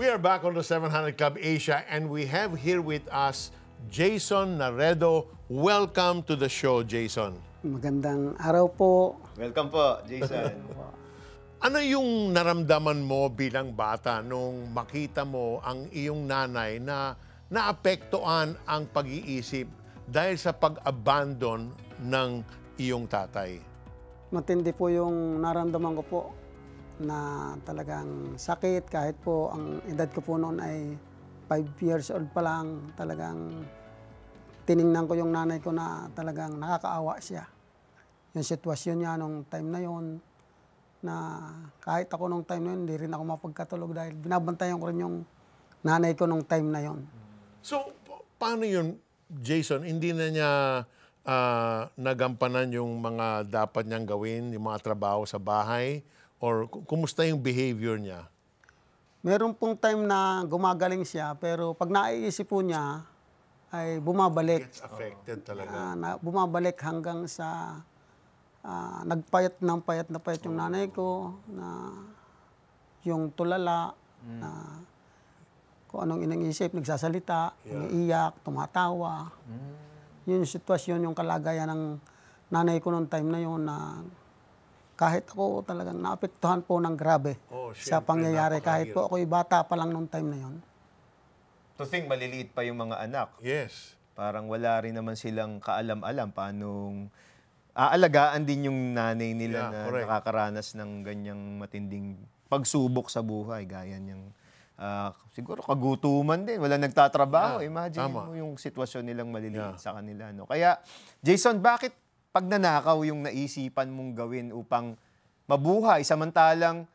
We are back on the 700 Club Asia and we have here with us Jason Naredo. Welcome to the show, Jason. Magandang araw po. Welcome po, Jason. Ano yung naramdaman mo bilang bata nung makita mo ang iyong nanay na naapektuhan ang pag-iisip dahil sa pag-abandon ng iyong tatay? Matindi po yung naramdaman ko po na talagang sakit kahit po ang edad ko po noon ay 5 years old pa lang. Talagang tiningnan ko yung nanay ko na talagang nakakaawa siya. Yung sitwasyon niya nung time na yon na kahit ako nung time na yun, hindi rin ako mapagkatulog dahil binabantayan ko rin yung nanay ko nung time na yon. So, paano yun, Jason? Hindi na niya nagampanan yung mga dapat niyang gawin, yung mga trabaho sa bahay? Or kumusta yung behavior niya? Meron pong time na gumagaling siya, pero pag naiisip po niya, ay bumabalik. Gets affected talaga. Bumabalik hanggang sa nagpayat ng payat na payat yung nanay ko, na yung tulala, na kung anong inang-isip, nagsasalita, umiiyak, tumatawa. Yun yung sitwasyon, yung kalagayan ng nanay ko noong time na yun na kahit ako talagang naapektuhan po ng grabe sa pangyayari. Kahit po ako'y bata pa lang noong time na yon. To think, maliliit pa yung mga anak. Yes. Parang wala rin naman silang kaalam-alam paanong aalagaan din yung nanay nila na correct. nakakaranas ng ganyang matinding pagsubok sa buhay. Gaya niyang siguro kagutuman din. Wala nagtatrabaho. Imagine mo yung sitwasyon nilang maliliit sa kanila. No? Kaya, Jason, bakit pag nanakaw yung naisipan mong gawin upang mabuhay, samantalang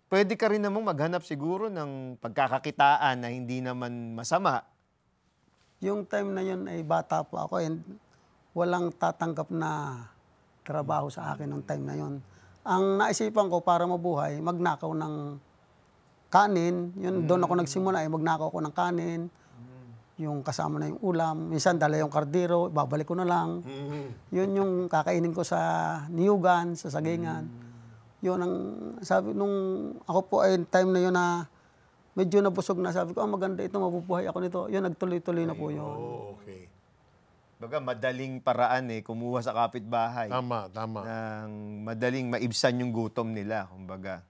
pwede ka rin namang maghanap siguro ng pagkakakitaan na hindi naman masama? Yung time na yun ay bata po ako and walang tatanggap na trabaho sa akin nung time na yun. Ang naisipan ko para mabuhay, magnakaw ng kanin. Yun, doon ako nagsimula, magnakaw ko ng kanin. Yung kasama na yung ulam. Minsan dala yung kardero, babalik ko na lang. Yun yung kakainin ko sa niyugan, sa sagingan. Yun ang sabi nung ako po ay time na yun na medyo nabusog na. Sabi ko, maganda ito, mabubuhay ako nito. Yun, nagtuloy-tuloy na po yun. Oh, okay. Baga, madaling paraan kumuha sa kapitbahay. Tama. Nang madaling maibsan yung gutom nila, kumbaga.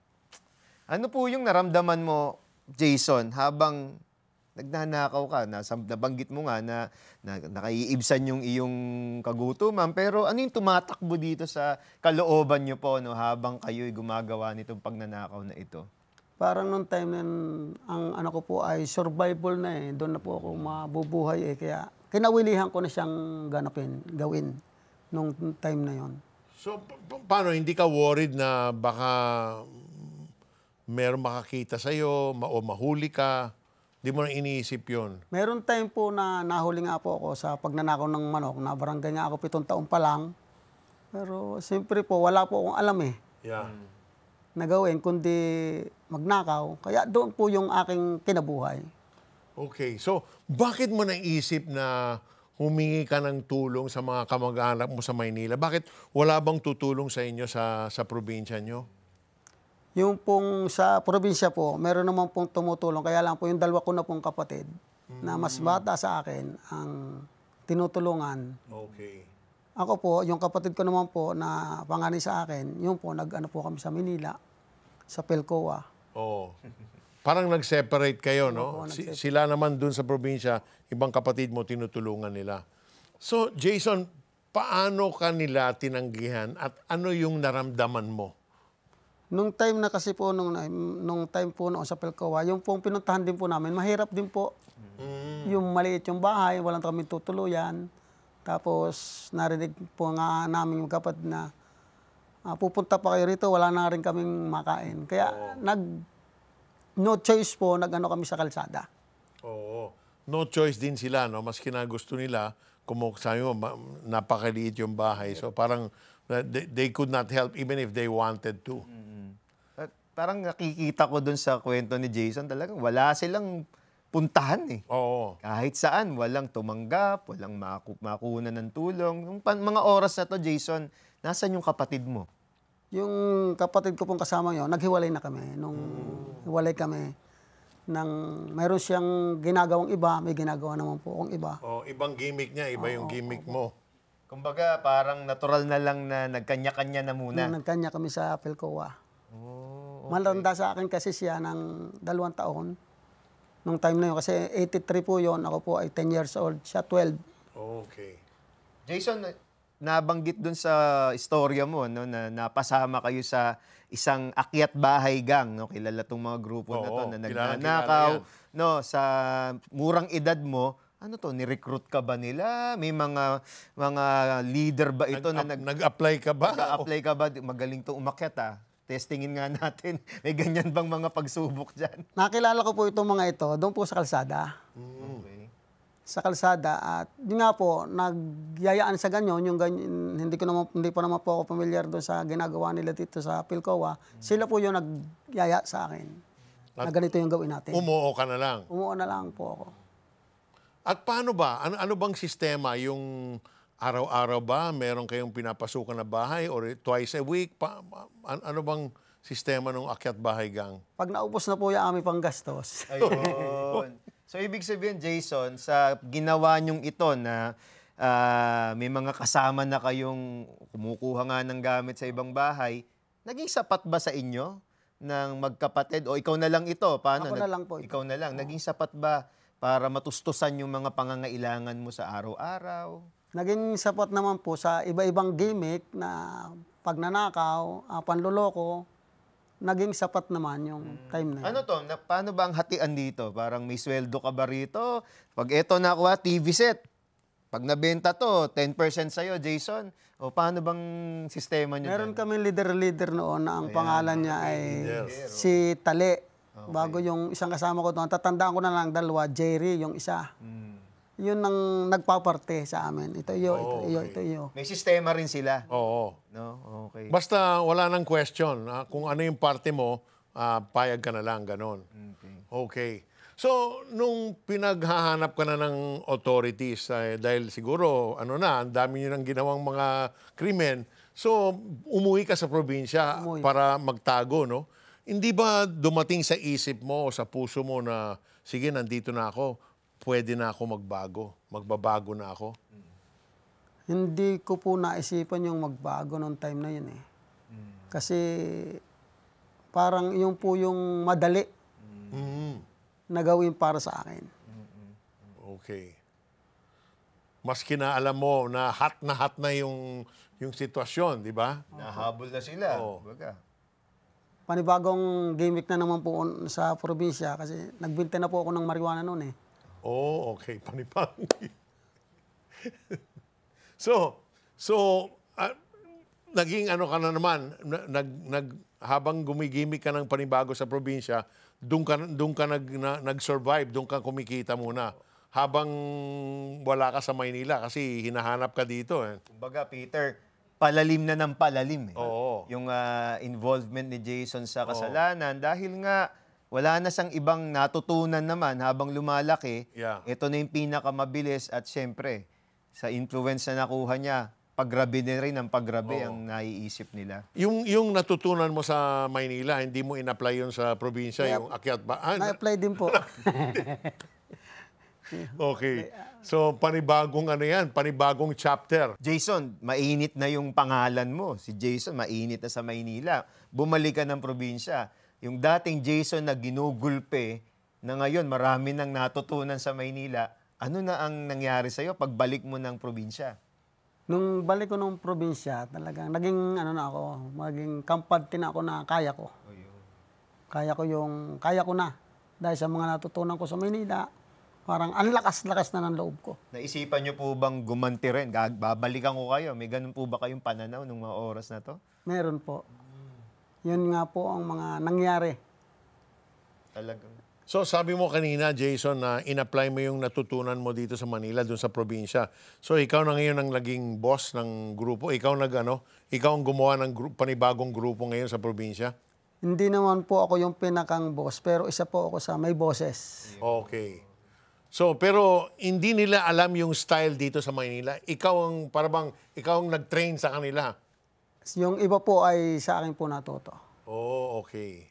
Ano po yung naramdaman mo, Jason, habang nagnanakaw ka, nabanggit mo nga na nakaiibsan yung iyong kagutuman, pero ano yung tumatakbo dito sa kalooban niyo po habang kayo'y gumagawa nitong pagnanakaw na ito? Parang nung time na ang ano ko po ay survival na doon na po ako mabubuhay Kaya kinawilihan ko na siyang gawin nung time na yon. So, paano? Hindi ka worried na baka meron makakita sa'yo o mahuli ka? Hindi mo na iniisip yun? Meron time po na nahuli nga po ako sa pagnanakaw ng manok. Nabarangay nga ako 7 taon pa lang. Pero siyempre po, wala po akong alam na gawin, kundi magnakaw. Kaya doon po yung aking kinabuhay. Okay. So, bakit mo naisip na humingi ka ng tulong sa mga kamag-anak mo sa Maynila? Bakit wala bang tutulong sa inyo sa probinsya nyo? Yung pong sa probinsya po, meron naman pong tumutulong. Kaya lang po yung dalawa ko na pong kapatid na mas bata sa akin ang tinutulungan. Okay. Ako po, yung kapatid ko naman po na panganay sa akin, yung po, nag-ano po kami sa Manila, sa Pelcoa. Oo. Parang nag-separate kayo, no? Sila naman dun sa probinsya, ibang kapatid mo, tinutulungan nila. So, Jason, paano ka nila tinanggihan at ano yung naramdaman mo? Nung time na kasi po, nung time po noon sa Pelcoa, yung pong pinuntahan din po namin, mahirap din po. Yung maliit yung bahay, walang kami tutuluyan. Tapos narinig po nga namin yung kapatid na pupunta pa kayo rito, wala na rin kaming makain. Kaya no choice po, nag-ano kami sa kalsada. Oo. No choice din sila, no? Maski na gusto nila, sabi mo, napakaliit yung bahay. So parang they could not help even if they wanted to. At parang nakikita ko dun sa kwento ni Jason, talagang wala silang puntahan Oo. Kahit saan, walang tumanggap, walang makuha ng tulong. Yung mga oras na to, Jason, nasan yung kapatid mo? Yung kapatid ko pong kasama nyo, naghiwalay na kami. Nung hiwalay kami, Meron siyang ginagawang iba, may ginagawa naman po akong iba. Oh, ibang gimmick niya, iba yung gimmick mo. Kumbaga, parang natural na lang na nagkanya-kanya na muna. Nagkanya kami sa Pilcoa. Oh, Malanda sa akin kasi siya ng 2 taon. Nung time na yun, kasi 83 po yun, ako po ay 10 years old, siya 12. Okay. Jason, nabanggit dun sa istorya mo, no, na napasama kayo sa isang akyat bahay gang, no? Kilala tong mga grupo na to Oo, na kilala nagnanakaw, yan. no, sa murang edad mo. Ano to, ni-recruit ka ba nila? May mga leader ba ito na Nag-apply ka ba? nag-apply ka ba? Magaling to umakyat ah. Testingin nga natin. May ganyan bang mga pagsubok dyan? Nakilala ko po itong mga ito, doon po sa kalsada. Okay. Sa kalsada, at yun nga po, nagyayaan sa ganyan, yung ganyan, hindi pa naman po ako familiar doon sa ginagawa nila dito sa Pilcoa. Sila po yung nagyaya sa akin. Na ganito yung gawin natin. Umuo ka na lang. Umuo na lang po ako. At paano ba? Ano bang sistema? Yung araw-araw ba? Meron kayong pinapasukan na bahay? Or twice a week? Ano bang sistema ng akyat bahay gang? Pag naubos na po yung aming panggastos, Ayun. So, ibig sabihin, Jason, sa ginawa nyong ito na may mga kasama na kayong kumukuha nga ng gamit sa ibang bahay, naging sapat ba sa inyo ng magkapatid? O ikaw na lang ito? Paano? Ako na lang po ito. Ikaw na lang. Naging sapat ba para matustusan yung mga pangangailangan mo sa araw-araw? naging sapat naman po sa iba-ibang gimmick na pagnanakaw, panloloko, naging sapat naman yung time na yun. Ano to? Paano ba ang hatian dito? Parang may sweldo ka ba rito? Pag eto nakuha, TV set. Pag nabenta to, 10% sa'yo, Jason. O paano bang sistema nyo Meron dyan? kami leader noon na ang pangalan niya ay si Tale. Bago yung isang kasama ko doon, tatandaan ko na lang dalawa, Jerry yung isa. Yun ang nagpaparte sa amin. Ito iyo. May sistema rin sila. Oo. No? Okay. Basta wala nang question. Kung ano yung parte mo, payag ka na lang, ganon. Okay. So, nung pinaghahanap ka na ng authorities, dahil siguro, ang dami nyo nang ginawang mga krimen, so, umuwi ka sa probinsya para magtago, no? Hindi ba dumating sa isip mo o sa puso mo na, sige, nandito na ako, pwede na ako magbabago na ako? Hindi ko po naisipan yung magbago noong time na yun eh. Kasi parang yung po yung madali na gawin para sa akin. Okay. Maski na alam mo na hot na yung sitwasyon, di ba? Nahabol na sila. Oo. Baga. Panibagong gimmick na naman po sa probinsya kasi nagbinta na po ako ng marijuana noon eh. Oh, okay. Panipang. So, naging ano ka na naman, habang gumigimik ka ng panibago sa probinsya, doon ka nag-survive, doon ka kumikita muna. Habang wala ka sa Maynila kasi hinahanap ka dito. Kumbaga, Peter, palalim na ng palalim. Oo. Yung involvement ni Jason sa kasalanan dahil nga wala na siyang ibang natutunan naman habang lumalaki. Yeah. Ito na yung pinakamabilis at syempre, sa influence na nakuha niya, paggrabe na rin ang paggrabe ang naiisip nila. Yung natutunan mo sa Maynila, hindi mo in-apply yun sa probinsya, yung akyat ba? Na-apply din po. Okay. So, panibagong panibagong chapter. Jason, mainit na yung pangalan mo. Si Jason, mainit na sa Maynila. Bumalik ka ng probinsya. Yung dating Jason na ginugulpe, na ngayon marami nang natutunan sa Maynila, ano na ang nangyari sa'yo pagbalik mo ng probinsya? Nung balik ko ng probinsya, talagang naging maging kampante na ako na kaya ko. Kaya ko na. Dahil sa mga natutunan ko sa Maynila, parang ang lakas-lakas na ng loob ko. Naisipan niyo po bang gumanti rin? Babalikan ko kayo. May ganun po ba kayong pananaw nung mga oras na to? Meron po. Yun nga po ang mga nangyari. Talagang. So, sabi mo kanina, Jason, na in-apply mo yung natutunan mo dito sa Manila, dun sa probinsya. So, ikaw na ngayon ang naging boss ng grupo. Ikaw ang gumawa ng panibagong grupo ngayon sa probinsya? Hindi naman po ako yung pinakang boss, pero isa po ako sa may bosses. Okay. So, pero hindi nila alam yung style dito sa Maynila. Ikaw ang nag-train sa kanila. Yung iba po ay sa akin po natuto. Oh, okay.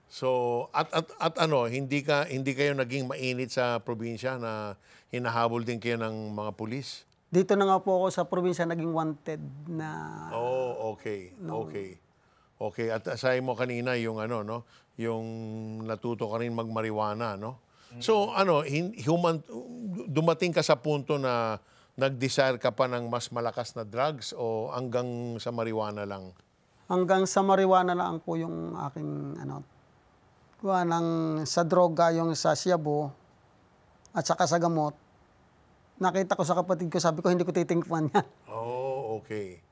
So, at ano, hindi kayo naging mainit sa probinsya na hinahabol din kayo ng mga pulis? Dito na nga po ako sa probinsya naging wanted na Oh, okay. Okay. Okay, at asay mo kanina yung ano, no? Yung natuto ka rin magmariwana, no? So, ano, dumating ka sa punto na nag-desire ka pa ng mas malakas na drugs o hanggang sa marijuana lang? hanggang sa marijuana lang po yung aking ano, sa droga, yung sa shabu at saka sa gamot. Nakita ko sa kapatid ko, sabi ko hindi ko titingnan yan. Oh, okay.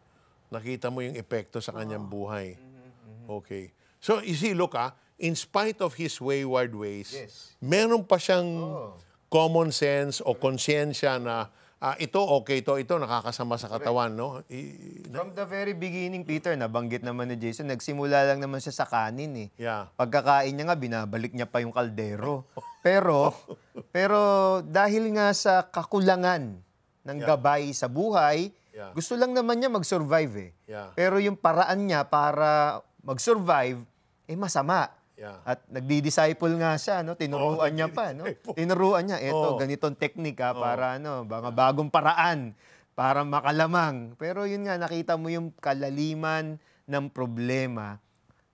Nakita mo yung epekto sa kanyang buhay. Okay. So, you see, look in spite of his wayward ways, meron pa siyang common sense o konsensya na ito, okay ito nakakasama sa katawan, no? From the very beginning, Peter, nabanggit naman ni Jason, nagsimula lang naman siya sa kanin eh. Yeah. Pagkakain niya nga, binabalik niya pa yung kaldero. pero dahil nga sa kakulangan ng gabay sa buhay, gusto lang naman niya mag-survive eh. Yeah. Pero yung paraan niya para mag-survive, masama. Yeah. At nagdi-disciple nga siya, no? Tinuruan niya pa, no? Tinuruan niya, ganitong teknika para mga bagong paraan para makalamang. Pero yun nga, nakita mo yung kalaliman ng problema.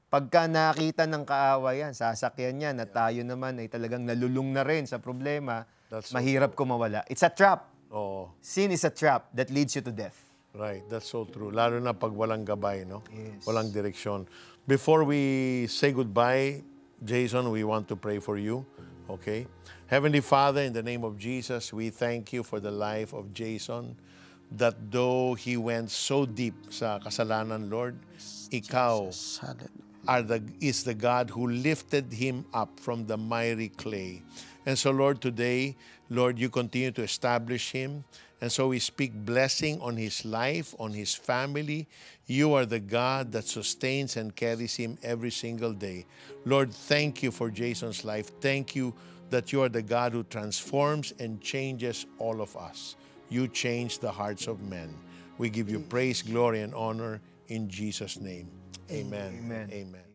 Pagka nakita ng kaawayan, sasakyan niya na tayo naman ay talagang nalulung na rin sa problema, mahirap kumawala. It's a trap. Sin is a trap that leads you to death. Right, that's so true. Lalo na pag walang gabay, no? Yes. Walang direksyon. Before we say goodbye, Jason, we want to pray for you. Okay? Heavenly Father, in the name of Jesus, we thank you for the life of Jason, that though he went so deep sa kasalanan, Lord, ikaw is the God who lifted him up from the miry clay. And so, Lord, today, Lord, you continue to establish him. And so we speak blessing on his life, on his family. You are the God that sustains and carries him every single day. Lord, thank you for Jason's life. Thank you that you are the God who transforms and changes all of us. You change the hearts of men. We give you praise, glory, and honor in Jesus' name. Amen. Amen. Amen.